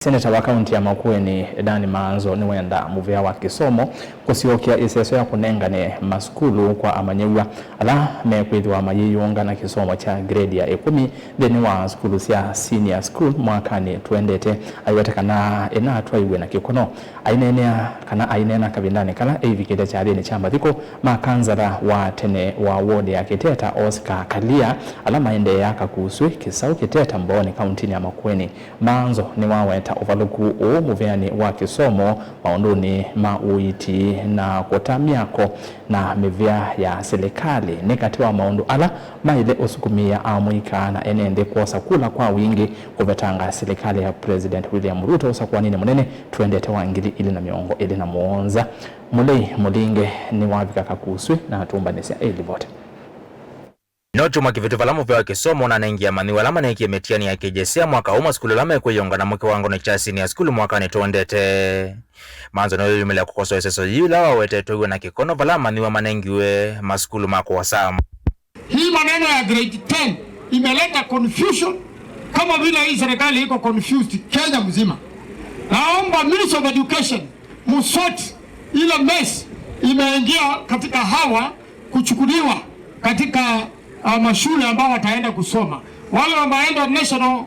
Seneta wa kaunti ya Makueni Edani Manzo ni wenda muvea wa kisomo kusiokia iseso ya kunengane maskulu kwa amanyewa ala mekwithwa mayiyunga na kisomo cha grade ya 10 thini wa skulu cia senior school mwakani twendete aiwetekana ina twaiwe na kikono ainena kabindani kala evikite cha thini cha mathiko makanzara wa tene wa ward ya Kiteta Oscar Kalia ala maende ya kakuswi kisau Kiteta mboni kaunti ya Makueni. Manzo ni waweta uvaluku muveani wa kisomo maunduni mauiti na kutamiako na mivya ya serikali ni katiwa maundu ala maile usukumia amuika na enende kuosa kula kwa wingi kuvetanga serikali ya President William Ruto usakuwa nini munene tuendete wangili ili na miongo ili na muonza mulei mulinge ni wavika kakuswi na tumbanisi ya elivote. Noto makivitu valamu vya kisomo na naingia maniwa lama na ikimetiani ya kijesia mwaka uma skulu lama ya kuyonga na mwake wangu na chasi ni ya skulu mwaka ni tuondete. Manzo na yumile kukoso eseso yula wawete tuwe na kikono valama niwa manengiwe maskulu mako wasama. Hii maneno ya grade 10 imeleta confusion kama vile hii serikali iko confused Kenya mzima. Naomba Minister of Education musoti ile mess imeingia katika hawa kuchukuliwa katika mashule ambao wataenda kusoma. Wale wameenda national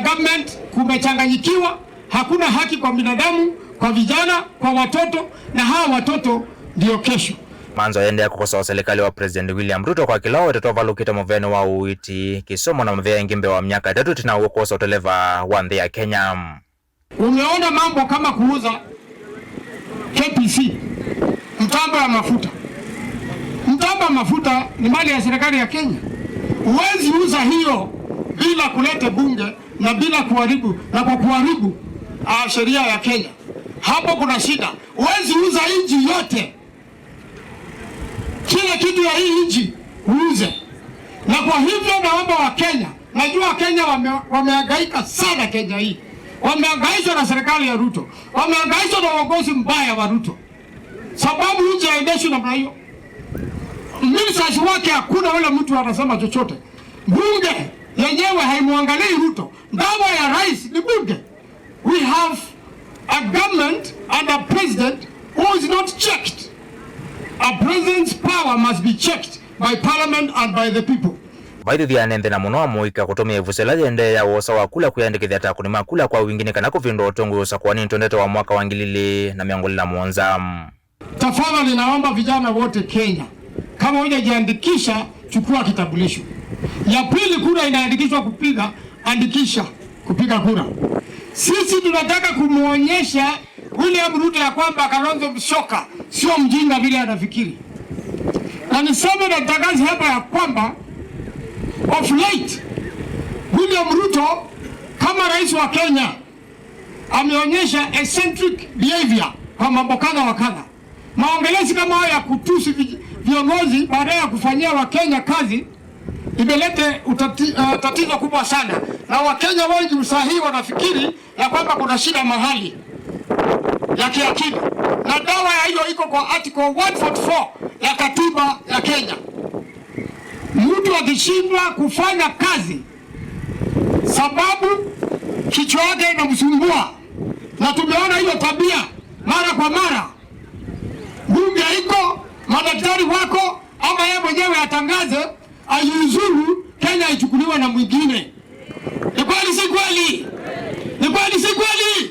government kumechanganyikiwa, hakuna haki kwa binadamu, kwa vijana, kwa watoto, na hawa watoto ndio kesho. Manzo aende kukosoa serikali wa President William Ruto kwa kilao watoto valukita muveni wa uiti kisomo na mvea ngimbe wa miaka 3 tina ukosa uteleva wa ndhi ya Kenya. Umeona mambo kama kuuza KPC, mtambo ya mafuta. Mtambo wa mafuta ni mali ya serikali ya Kenya. Huwezi uza hiyo bila kuleta bunge na bila kuharibu na kwa kuharibu sheria ya Kenya. Hapo kuna shida. Huwezi uza nchi yote. Kila kitu ya hii nchi uuze. Na kwa hivyo naomba wa Kenya, najua Kenya wamehangaika sana Kenya hii. Wamehangaishwa na serikali ya Ruto. Wamehangaishwa na uongozi mbaya wa Ruto. Sababu nchi haendeshwi namna hiyo. Ministers wake hakuna wala mtu anasema chochote. Bunge yenyewe haimuangalii Ruto. Dawa ya rais ni bunge. We have a government and a president who is not checked. A president's power must be checked by parliament and by the people. Baidhi ya nende na munoa muika kutumia ivuselaji ende ya wosa wakula kuyandikithia takuni makula kwa wingine kanako vindo otongu yosa kwa nini tondete wa mwaka wangilili na miangoli na muonza. Tafadhali naomba vijana wote Kenya, kama hujajiandikisha chukua kitambulisho. Ya pili, kura inaandikishwa kupiga, andikisha kupiga kura. Sisi tunataka kumuonyesha William Ruto ya kwamba Kalonzo Musyoka sio mjinga vile anafikiri. Na niseme na tangazi hapa ya kwamba of late William Ruto kama rais wa Kenya ameonyesha eccentric behavior kwa mambo kadha wa kadha. Maongelezi kama haya ya kutusi viongozi baada ya kufanyia Wakenya kazi imelete tatizo kubwa sana, na Wakenya wengi usahihi wanafikiri ya kwamba kuna shida mahali ya kiakili, na dawa ya hiyo iko kwa article 144 ya katiba ya Kenya. Mtu akishindwa kufanya kazi sababu kichwa yake inamsumbua, na tumeona hiyo tabia mara kwa mara. Bunge iko, madaktari wako, ama yeye mwenyewe atangaze aiuzuru Kenya ichukuliwe na mwingine. Ni kweli si kweli? Ni kweli si kweli?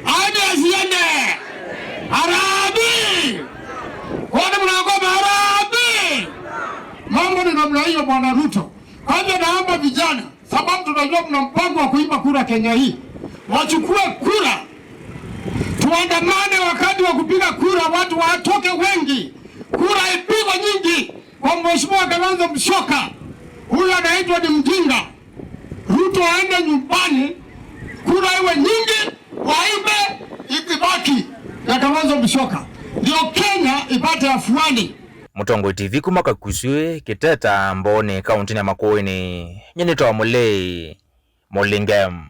Aende asiende? Arabi! Kwani mnaogopa Arabi? Mambo ni namna hiyo bwana Ruto. Kwa hivyo naomba vijana, sababu tunajua kuna mpango wa kuiba kura Kenya hii, wachukue kura. Tuandamane wakati wa kupiga kura, watu watoke wengi. Kura ipigwe nyingi kwa Mheshimiwa Kalonzo Musyoka. Huyu anaitwa ni mjinga. Ruto aende nyumbani, kura iwe nyingi, waibe ikibaki ya Kalonzo Musyoka. Ndio Kenya ipate afuani. Mutongo TV kumaka kusue Kiteta mboni kaunti ya Makueni. Nyeni toa mulei Mulingem.